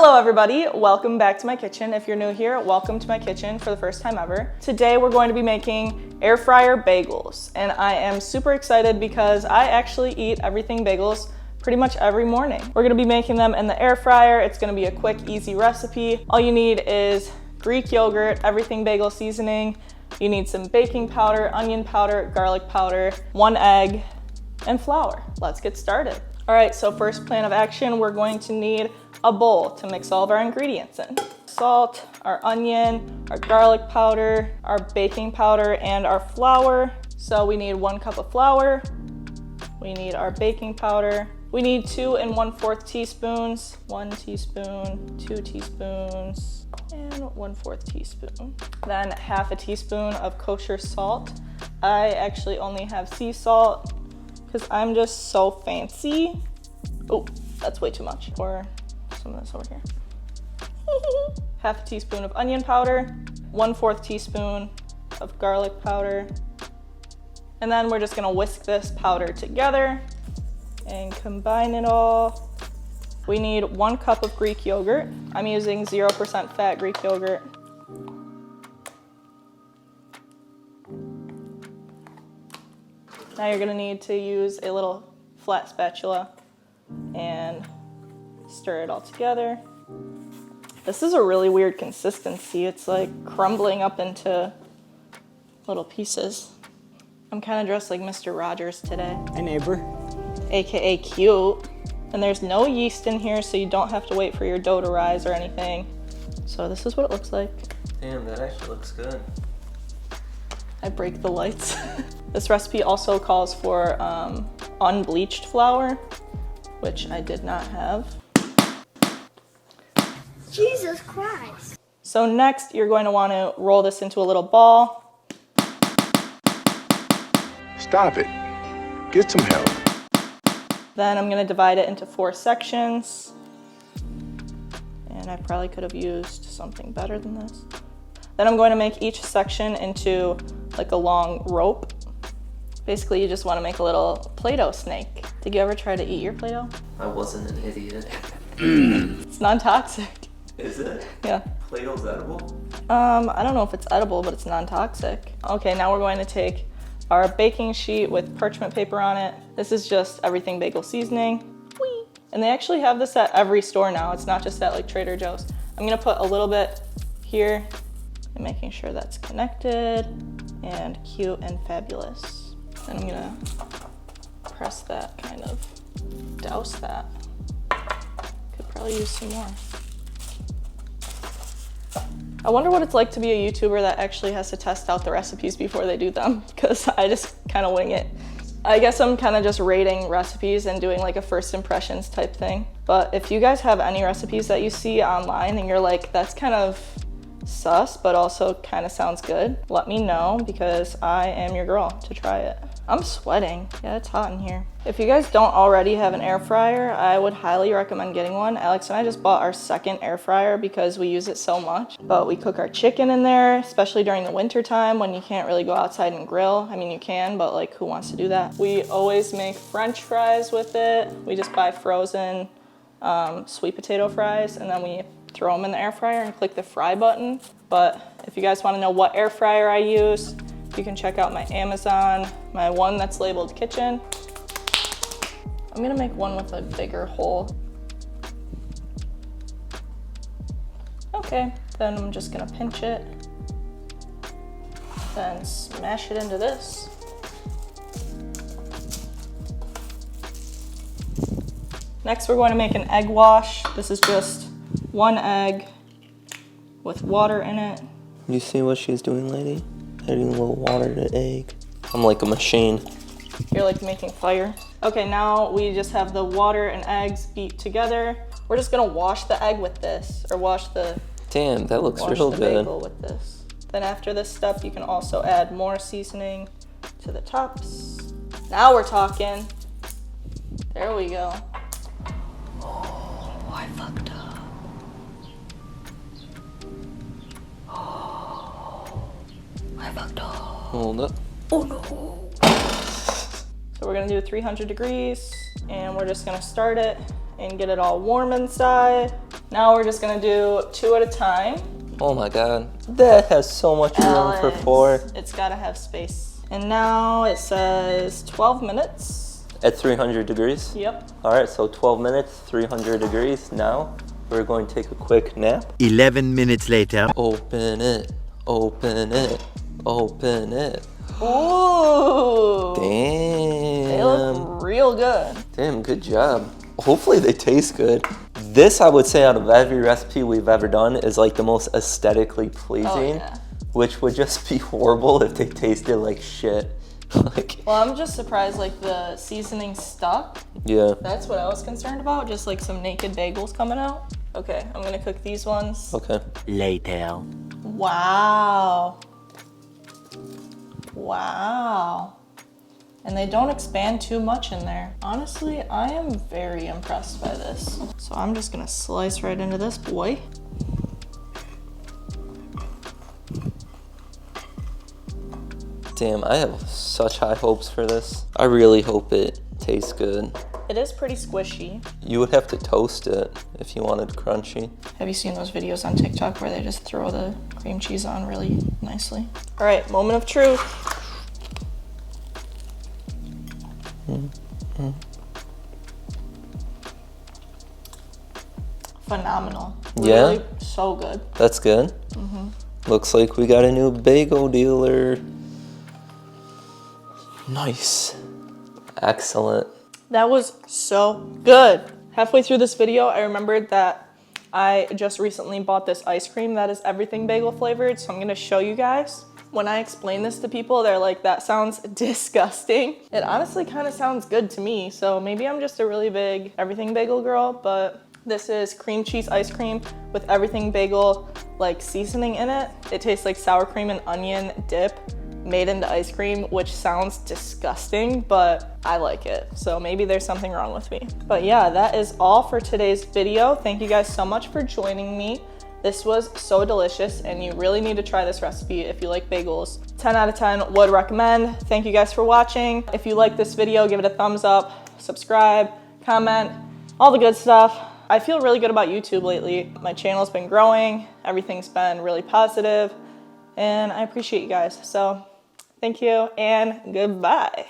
Hello everybody, welcome back to my kitchen. If you're new here, welcome to my kitchen for the first time ever. Today we're going to be making air fryer bagels, and I am super excited because I actually eat everything bagels pretty much every morning. We're gonna be making them in the air fryer. It's gonna be a quick, easy recipe. All you need is Greek yogurt, everything bagel seasoning. You need some baking powder, onion powder, garlic powder, 1 egg, and flour. Let's get started. All right, so first plan of action, we're going to need a bowl to mix all of our ingredients in. Salt, our onion, our garlic powder, our baking powder, and our flour. So we need 1 cup of flour. We need our baking powder. We need 2 1/4 teaspoons. 1 teaspoon, 2 teaspoons, and 1/4 teaspoon. Then 1/2 teaspoon of kosher salt. I actually only have sea salt because I'm just so fancy. Oh, that's way too much. Or some of this over here. 1/2 teaspoon of onion powder, 1/4 teaspoon of garlic powder. And then we're just gonna whisk this powder together and combine it all. We need 1 cup of Greek yogurt. I'm using 0% fat Greek yogurt. Now you're gonna need to use a little flat spatula and stir it all together. This is a really weird consistency. It's like crumbling up into little pieces. I'm kind of dressed like Mr. Rogers today. Hey neighbor. AKA cute. And there's no yeast in here, so you don't have to wait for your dough to rise or anything. So this is what it looks like. Damn, that actually looks good. I break the lights. This recipe also calls for unbleached flour, which I did not have. Jesus Christ. So next, you're going to want to roll this into a little ball. Stop it. Get some help. Then I'm going to divide it into 4 sections. And I probably could have used something better than this. Then I'm going to make each section into like a long rope. Basically, you just want to make a little Play-Doh snake. Did you ever try to eat your Play-Doh? I wasn't an idiot. It's non-toxic. Is it? Yeah. Play-Doh's edible? I don't know if it's edible, but it's non-toxic. Okay, now we're going to take our baking sheet with parchment paper on it. This is just everything bagel seasoning. Whee! And they actually have this at every store now. It's not just at like Trader Joe's. I'm gonna put a little bit here and making sure that's connected and cute and fabulous. And I'm gonna press that, kind of douse that. Could probably use some more. I wonder what it's like to be a YouTuber that actually has to test out the recipes before they do them, because I just kind of wing it. I guess I'm kind of just rating recipes and doing like a first impressions type thing. But if you guys have any recipes that you see online and you're like, that's kind of sus, but also kind of sounds good, let me know, because I am your girl to try it. I'm sweating. Yeah, it's hot in here. If you guys don't already have an air fryer, I would highly recommend getting one. Alex and I just bought our 2nd air fryer because we use it so much. But we cook our chicken in there, especially during the winter time when you can't really go outside and grill. I mean, you can, but like, who wants to do that? We always make French fries with it. We just buy frozen sweet potato fries, and then we throw them in the air fryer and click the fry button. But if you guys want to know what air fryer I use, you can check out my Amazon, my one that's labeled kitchen. I'm gonna make one with a bigger hole. Okay, then I'm just gonna pinch it, then smash it into this. Next, we're going to make an egg wash. This is just 1 egg with water in it. You see what she's doing, lady? Adding a little water to egg. I'm like a machine. You're like making fire. Okay, now we just have the water and eggs beat together. We're just gonna wash the egg with this, or wash the Damn, that looks real good. bagel with this. Then after this step, you can also add more seasoning to the tops. Now we're talking. There we go. Oh, I fucked up. Oh, I fucked up. Hold up. Oh no. So we're gonna do 300 degrees, and we're just gonna start it and get it all warm inside. Now we're just gonna do 2 at a time. Oh my god. That has so much room for 4. It's gotta have space. And now it says 12 minutes. At 300 degrees? Yep. All right, so 12 minutes, 300 degrees. Now we're going to take a quick nap. 11 minutes later. Open it, open it, open it. Ooh. Damn. They look real good. Damn, good job. Hopefully they taste good. This, I would say, out of every recipe we've ever done, is like the most aesthetically pleasing, yeah. which would just be horrible if they tasted like shit. Like, Well, I'm just surprised like the seasoning stuck. yeah. That's what I was concerned about, just like some naked bagels coming out. Okay, I'm gonna cook these ones. Okay. Later. Wow. Wow. And they don't expand too much in there. Honestly, I am very impressed by this. So I'm just gonna slice right into this boy. Damn, I have such high hopes for this. I really hope it tastes good. It is pretty squishy. You would have to toast it if you wanted crunchy. Have you seen those videos on TikTok where they just throw the cream cheese on really nicely? All right, moment of truth. Phenomenal. Yeah? Really so good. That's good. Looks like we got a new bagel dealer. Nice. Excellent. That was so good. Halfway through this video, I remembered that I just recently bought this ice cream that is everything bagel flavored, so I'm gonna show you guys. When I explain this to people, they're like, that sounds disgusting. It honestly kind of sounds good to me, so maybe I'm just a really big everything bagel girl, but this is cream cheese ice cream with everything bagel like seasoning in it. It tastes like sour cream and onion dip made into ice cream, which sounds disgusting, but I like it. So maybe there's something wrong with me. But yeah, that is all for today's video. Thank you guys so much for joining me. This was so delicious and you really need to try this recipe if you like bagels. 10 out of 10 would recommend. Thank you guys for watching. If you like this video, give it a thumbs up, subscribe, comment, all the good stuff. I feel really good about YouTube lately. My channel's been growing, everything's been really positive, and I appreciate you guys. So thank you and goodbye.